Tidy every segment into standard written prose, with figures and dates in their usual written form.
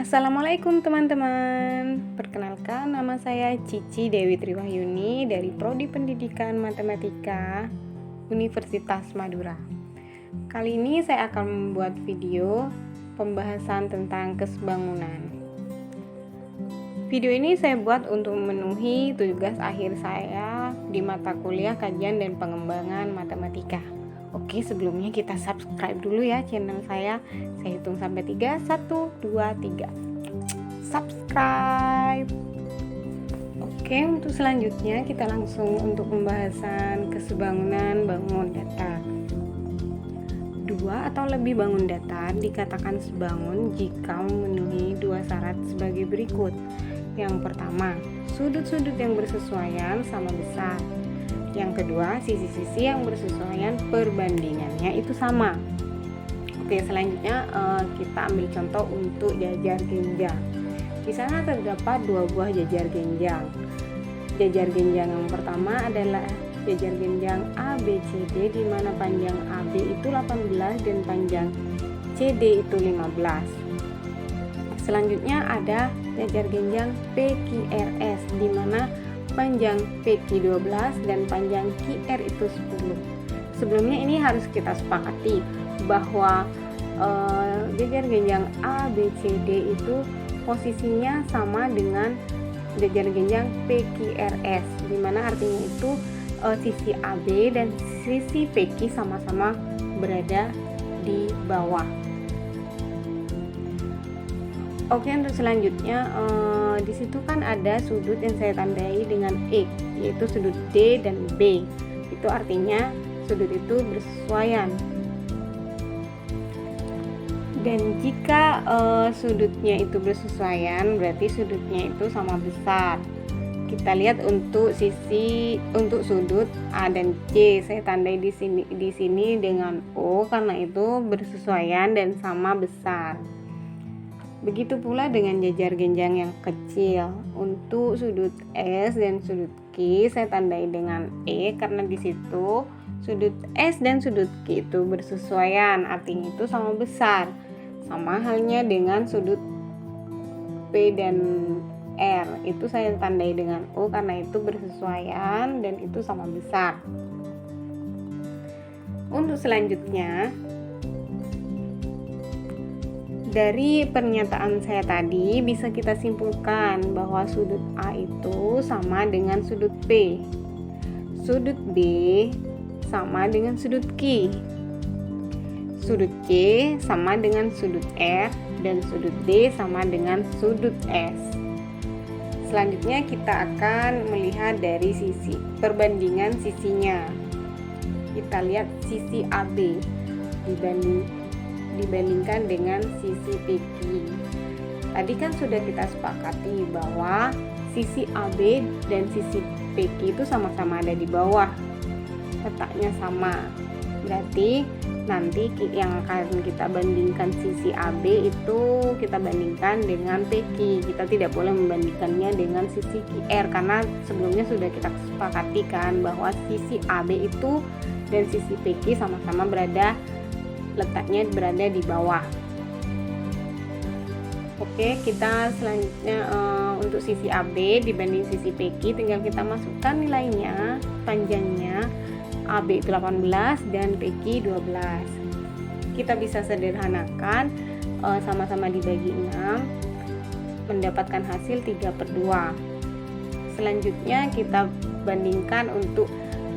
Assalamualaikum teman-teman. Perkenalkan, nama saya Cici Dewi Triwahyuni dari Prodi Pendidikan Matematika Universitas Madura. Kali ini saya akan membuat video pembahasan tentang kesebangunan. Video ini saya buat untuk memenuhi tugas akhir saya di mata kuliah kajian dan pengembangan matematika. Oke, sebelumnya kita subscribe dulu ya channel saya. Saya hitung sampai 3, 1, 2, 3. Subscribe. Oke, untuk selanjutnya kita langsung untuk pembahasan kesebangunan bangun datar. Dua atau lebih bangun datar dikatakan sebangun jika memenuhi dua syarat sebagai berikut. Yang pertama, sudut-sudut yang bersesuaian sama besar. Yang kedua, sisi-sisi yang bersesuaian perbandingannya itu sama. Oke, selanjutnya kita ambil contoh untuk jajar genjang. Di sana terdapat dua buah jajar genjang. Jajar genjang yang pertama adalah jajar genjang ABCD, di mana panjang AB itu 18 dan panjang CD itu 15. Selanjutnya ada jajar genjang PQRS, di mana panjang PQ 12 dan panjang QR itu 10. Sebelumnya ini harus kita sepakati bahwa jajar genjang ABCD itu posisinya sama dengan jajar genjang PQRS, di mana artinya itu sisi AB dan sisi PQ sama-sama berada di bawah. Oke, untuk selanjutnya di situ kan ada sudut yang saya tandai dengan E, yaitu sudut D dan B. Itu artinya sudut itu bersesuaian. Dan jika sudutnya itu bersesuaian, berarti sudutnya itu sama besar. Kita lihat untuk sudut A dan C, saya tandai di sini dengan O karena itu bersesuaian dan sama besar. Begitu pula dengan jajar genjang yang kecil. Untuk sudut S dan sudut Q saya tandai dengan E karena di situ sudut S dan sudut Q itu bersesuaian, artinya itu sama besar. Sama halnya dengan sudut P dan R, itu saya tandai dengan O karena itu bersesuaian dan itu sama besar. Untuk selanjutnya, dari pernyataan saya tadi bisa kita simpulkan bahwa sudut A itu sama dengan sudut P, sudut B sama dengan sudut Q, sudut C sama dengan sudut R, dan sudut D sama dengan sudut S. Selanjutnya kita akan melihat dari sisi perbandingan sisinya. Kita lihat sisi AB dibandingkan dengan sisi PQ. Tadi kan sudah kita sepakati bahwa sisi AB dan sisi PQ itu sama-sama ada di bawah, letaknya sama. Berarti nanti yang akan kita bandingkan sisi AB itu kita bandingkan dengan PQ. Kita tidak boleh membandingkannya dengan sisi QR karena sebelumnya sudah kita sepakati kan bahwa sisi AB itu dan sisi PQ sama-sama letaknya berada di bawah. Oke, kita selanjutnya untuk sisi AB dibanding sisi PQ tinggal kita masukkan nilainya. Panjangnya AB itu 18 dan PQ 12. Kita bisa sederhanakan, sama-sama dibagi 6 mendapatkan hasil 3/2. Selanjutnya kita bandingkan untuk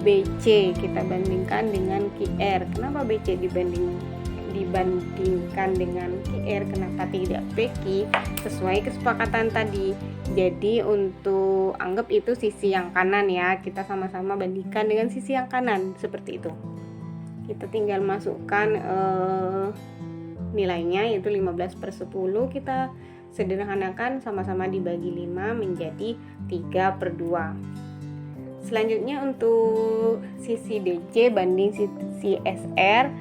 BC, kita bandingkan dengan QR. Kenapa BC dibandingkan dengan QR? Kenapa tidak PQ? Sesuai kesepakatan tadi. Jadi untuk anggap itu sisi yang kanan ya, kita sama-sama bandingkan dengan sisi yang kanan seperti itu. Kita tinggal masukkan nilainya, yaitu 15/10. Kita sederhanakan, sama-sama dibagi 5 menjadi 3/2. Selanjutnya untuk sisi DC banding sisi SR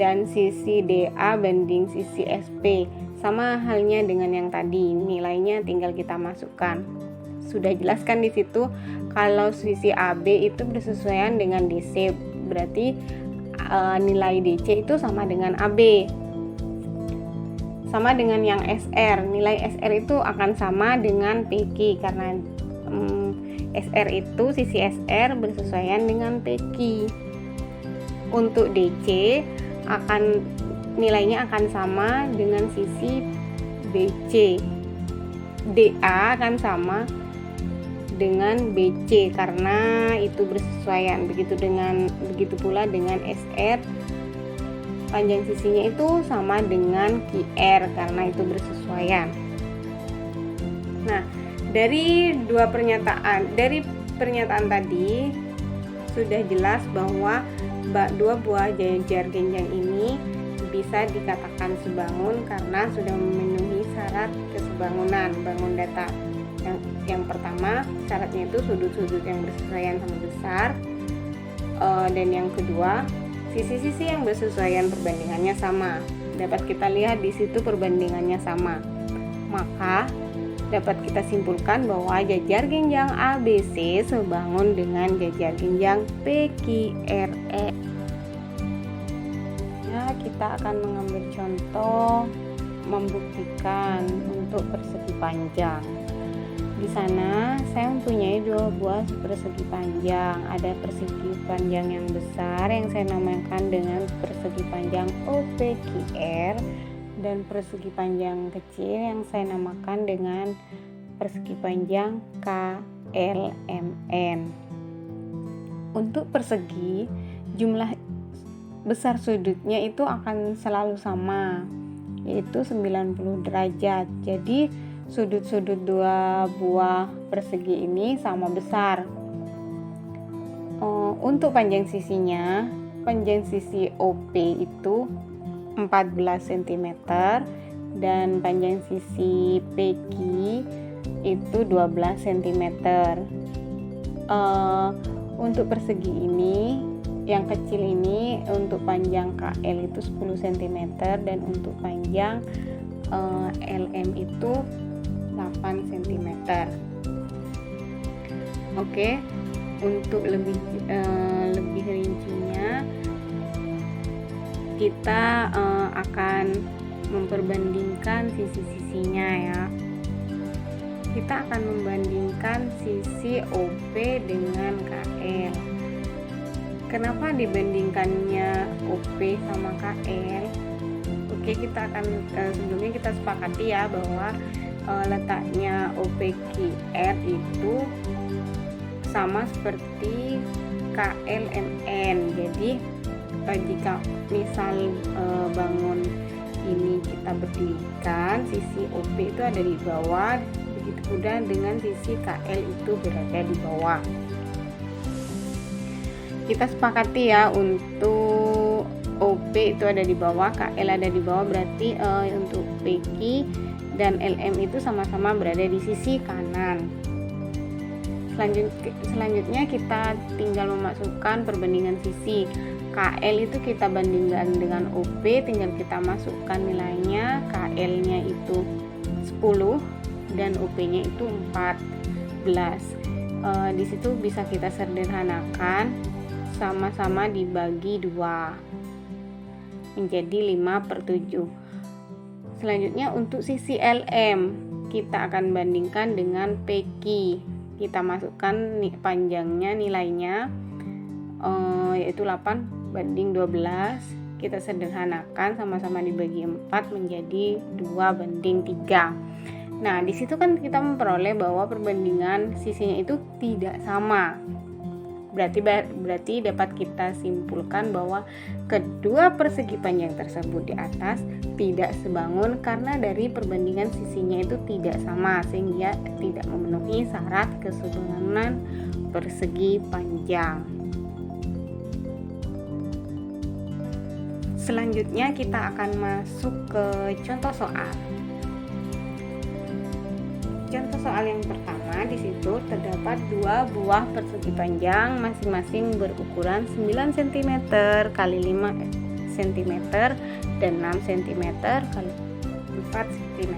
dan sisi DA banding sisi SP. Sama halnya dengan yang tadi, nilainya tinggal kita masukkan. Sudah jelaskan di situ kalau sisi AB itu bersesuaian dengan DC, berarti nilai DC itu sama dengan AB. sama dengan yang SR. Nilai SR itu akan sama dengan PQ karena SR itu sisi SR bersesuaian dengan PQ. Untuk DC nilainya akan sama dengan sisi BC. DA akan sama dengan BC karena itu bersesuaian. Begitu pula dengan SR, panjang sisinya itu sama dengan QR karena itu bersesuaian. Nah, dari pernyataan tadi sudah jelas bahwa dua buah jajar genjang ini bisa dikatakan sebangun karena sudah memenuhi syarat kesebangunan bangun datar. Yang pertama, syaratnya itu sudut-sudut yang bersesuaian sama besar, dan yang kedua, sisi-sisi yang bersesuaian perbandingannya sama. Dapat kita lihat di situ perbandingannya sama. Maka dapat kita simpulkan bahwa jajar genjang ABC sebangun dengan jajar genjang PQRE. Ya, kita akan mengambil contoh membuktikan untuk persegi panjang. Di sana saya mempunyai dua buah persegi panjang. Ada persegi panjang yang besar yang saya namakan dengan persegi panjang OPQR dan persegi panjang kecil yang saya namakan dengan persegi panjang KLMN. Untuk persegi, jumlah besar sudutnya itu akan selalu sama, yaitu 90 derajat. Jadi sudut-sudut dua buah persegi ini sama besar. Untuk panjang sisinya, panjang sisi OP itu 14 cm dan panjang sisi PQ itu 12 cm. Untuk persegi ini, yang kecil ini untuk panjang KL itu 10 cm dan untuk panjang LM itu 8 cm. Oke, untuk lebih rincinya kita akan memperbandingkan sisi-sisinya ya. Kita akan membandingkan sisi OP dengan KL. Kenapa dibandingkannya OP sama KL? Oke, kita akan sebelumnya kita sepakati ya bahwa letaknya OPQR itu sama seperti KLMN. Jadi jika misal bangun ini kita berdirikan, sisi OP itu ada di bawah, begitu pula dengan sisi KL itu berada di bawah. Kita sepakati ya untuk OP itu ada di bawah, KL ada di bawah, berarti untuk PQ dan LM itu sama-sama berada di sisi kanan. Selanjutnya kita tinggal memasukkan perbandingan sisi. KL itu kita bandingkan dengan OP, tinggal kita masukkan nilainya. KL-nya itu 10 dan OP-nya itu 14. Di situ bisa kita sederhanakan, sama-sama dibagi 2 menjadi 5/7. Selanjutnya untuk sisi LM kita akan bandingkan dengan PQ. Kita masukkan panjangnya, nilainya yaitu 8/12. Kita sederhanakan, sama-sama dibagi 4 menjadi 2/3. Nah, di situ kan kita memperoleh bahwa perbandingan sisinya itu tidak sama. Berarti dapat kita simpulkan bahwa kedua persegi panjang tersebut di atas tidak sebangun karena dari perbandingan sisinya itu tidak sama, sehingga tidak memenuhi syarat kesebangunan persegi panjang. Selanjutnya kita akan masuk ke contoh soal. Contoh soal yang pertama, di situ terdapat dua buah persegi panjang masing-masing berukuran 9 cm x 5 cm dan 6 cm x 4 cm.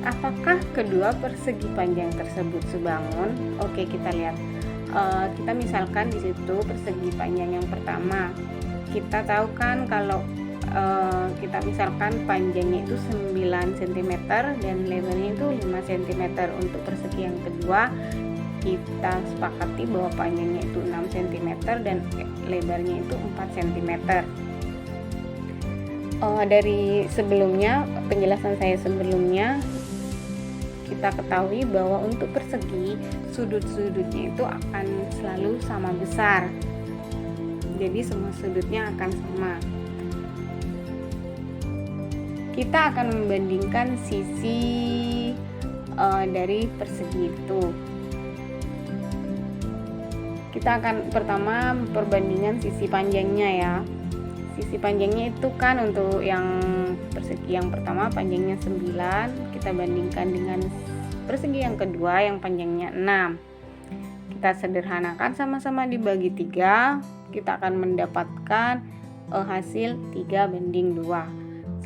Apakah kedua persegi panjang tersebut sebangun? Oke, kita lihat. Kita misalkan di situ persegi panjang yang pertama. Kita tahu kan kalau kita misalkan panjangnya itu 9 cm dan lebarnya itu 5 cm. Untuk persegi yang kedua kita sepakati bahwa panjangnya itu 6 cm dan lebarnya itu 4 cm. Dari sebelumnya, penjelasan saya sebelumnya, kita ketahui bahwa untuk persegi sudut-sudutnya itu akan selalu sama besar. Jadi semua sudutnya akan sama. Kita akan membandingkan sisi dari persegi itu. Kita akan pertama perbandingan sisi panjangnya ya. Sisi panjangnya itu kan untuk yang persegi yang pertama panjangnya 9, kita bandingkan dengan persegi yang kedua yang panjangnya 6. Kita sederhanakan, sama-sama dibagi 3, kita akan mendapatkan hasil 3:2.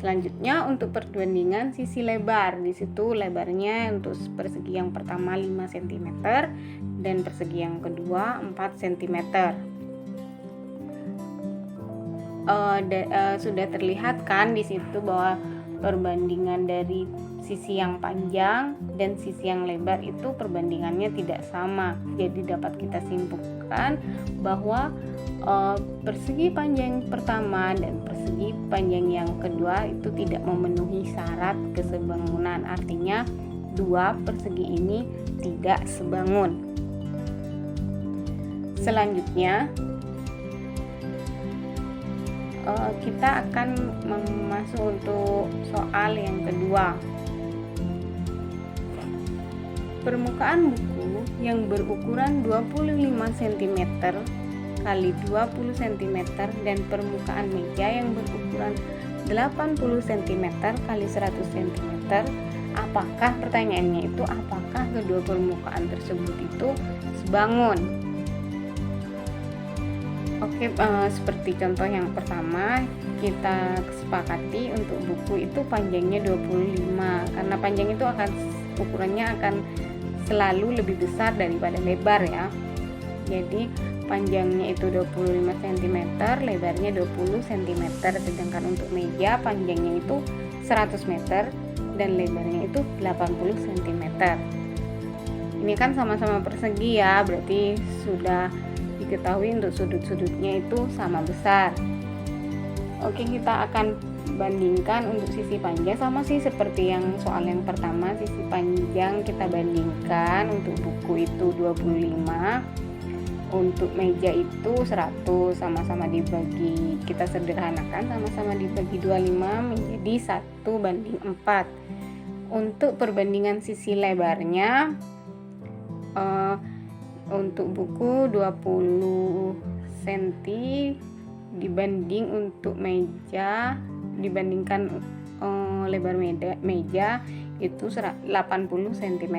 Selanjutnya untuk perbandingan sisi lebar, di situ lebarnya untuk persegi yang pertama 5 cm dan persegi yang kedua 4 cm. Sudah terlihat kan di situ bahwa perbandingan dari sisi yang panjang dan sisi yang lebar itu perbandingannya tidak sama. Jadi dapat kita simpulkan bahwa persegi panjang pertama dan persegi panjang yang kedua itu tidak memenuhi syarat kesebangunan. Artinya dua persegi ini tidak sebangun. Selanjutnya kita akan masuk untuk soal yang kedua. Permukaan buku yang berukuran 25 cm kali 20 cm dan permukaan meja yang berukuran 80 cm kali 100 cm. Apakah, pertanyaannya itu apakah kedua permukaan tersebut itu sebangun? Oke, seperti contoh yang pertama, kita sepakati untuk buku itu panjangnya 25, karena panjang itu ukurannya akan selalu lebih besar daripada lebar ya. Jadi panjangnya itu 25 cm, lebarnya 20 cm, sedangkan untuk meja panjangnya itu 100 meter dan lebarnya itu 80 cm. Ini kan sama-sama persegi ya, berarti sudah diketahui untuk sudut-sudutnya itu sama besar. Oke, kita akan bandingkan untuk sisi panjang, sama sih seperti yang soal yang pertama. Sisi panjang kita bandingkan, untuk buku itu 25, untuk meja itu 100, sama-sama dibagi, kita sederhanakan, sama-sama dibagi 25 menjadi 1:4. Untuk perbandingan sisi lebarnya, untuk buku 20 cm dibanding untuk meja, dibandingkan lebar meja itu 80 cm.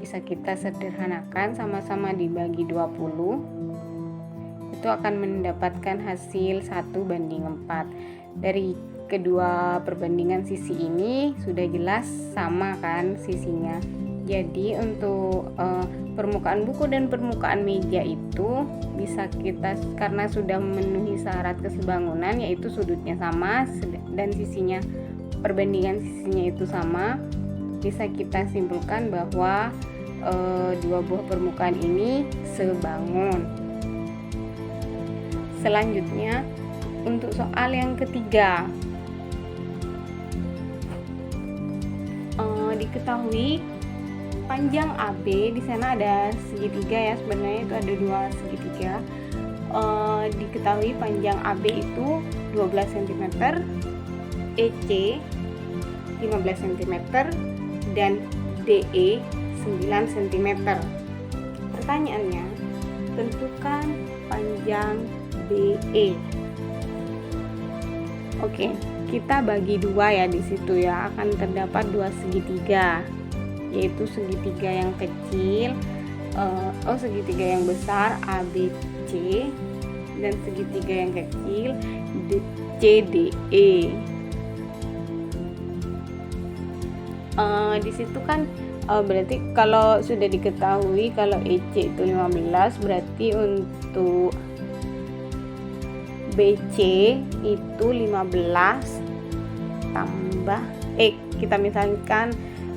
Bisa kita sederhanakan, sama-sama dibagi 20, itu akan mendapatkan hasil 1:4. Dari kedua perbandingan sisi ini sudah jelas sama kan sisinya. Jadi untuk permukaan buku dan permukaan meja itu bisa kita, karena sudah memenuhi syarat kesebangunan, yaitu sudutnya sama dan sisinya, perbandingan sisinya itu sama, bisa kita simpulkan bahwa dua buah permukaan ini sebangun. Selanjutnya untuk soal yang ketiga, diketahui panjang AB, di sana ada segitiga ya, sebenarnya itu ada dua segitiga. Diketahui panjang AB itu 12 cm, EC 15 cm dan DE 9 cm. Pertanyaannya, tentukan panjang BE. Oke, kita bagi dua ya, di situ ya akan terdapat dua segitiga, yaitu segitiga yang kecil, segitiga yang besar ABC dan segitiga yang kecil CDE. Di situ kan berarti kalau sudah diketahui kalau EC itu 15, berarti untuk BC itu 15 tambah X. Kita misalkan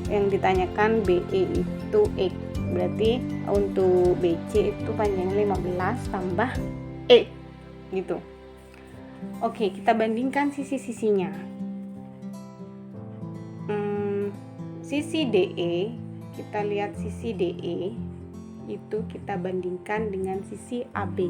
yang ditanyakan BE itu X, berarti untuk BC itu panjangnya 15 tambah X gitu. Oke, kita bandingkan sisi-sisinya. Sisi DE, kita lihat sisi DE itu kita bandingkan dengan sisi AB.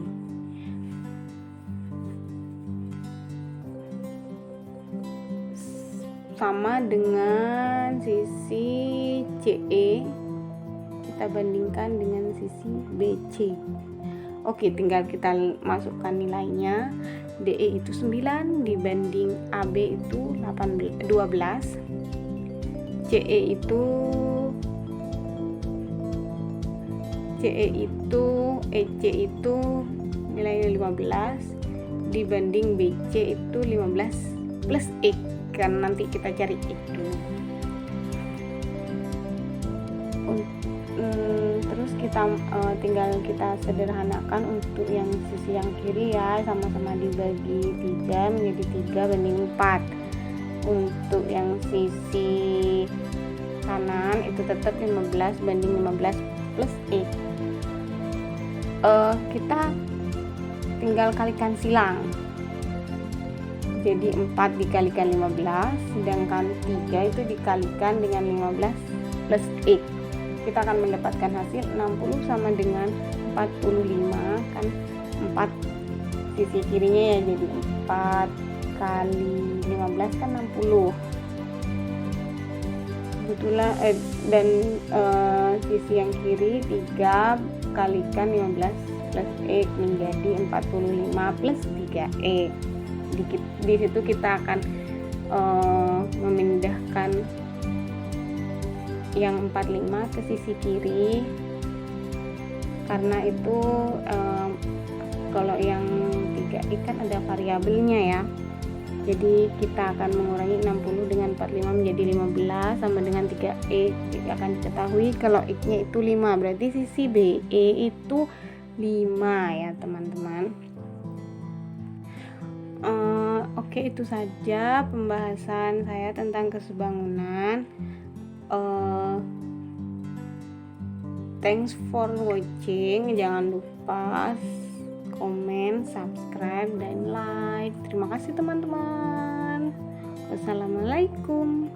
Sama dengan sisi CE, kita bandingkan dengan sisi BC. Oke, tinggal kita masukkan nilainya. DE itu 9 dibanding AB itu 12. CE itu EC itu nilainya 15 dibanding BC itu 15 plus X, kan nanti kita cari X dulu. Terus kita tinggal kita sederhanakan untuk yang sisi yang kiri ya, sama-sama dibagi 3 menjadi 3 banding 4. Untuk yang sisi kanan itu tetap 15 banding 15 plus X. Kita tinggal kalikan silang. Jadi 4 dikalikan 15, sedangkan 3 itu dikalikan dengan 15 plus X. Kita akan mendapatkan hasil 60 sama dengan 45, kan 4 sisi kirinya ya, jadi 4 kali 15 kan 60. Kebetulan dan sisi yang kiri 3 kalikan 15 plus X menjadi 45 plus 3X. Di situ kita akan memindahkan yang 45 ke sisi kiri, karena itu kalau yang 3X kan ada variabelnya ya. Jadi kita akan mengurangi 60 dengan 45 menjadi 15 sama dengan 3X. Jadi akan diketahui kalau X-nya itu 5, berarti sisi BE itu 5 ya teman-teman. Oke, itu saja pembahasan saya tentang kesebangunan. Thanks for watching. Jangan lupa komen, subscribe, dan like. Terima kasih teman-teman. Wassalamualaikum.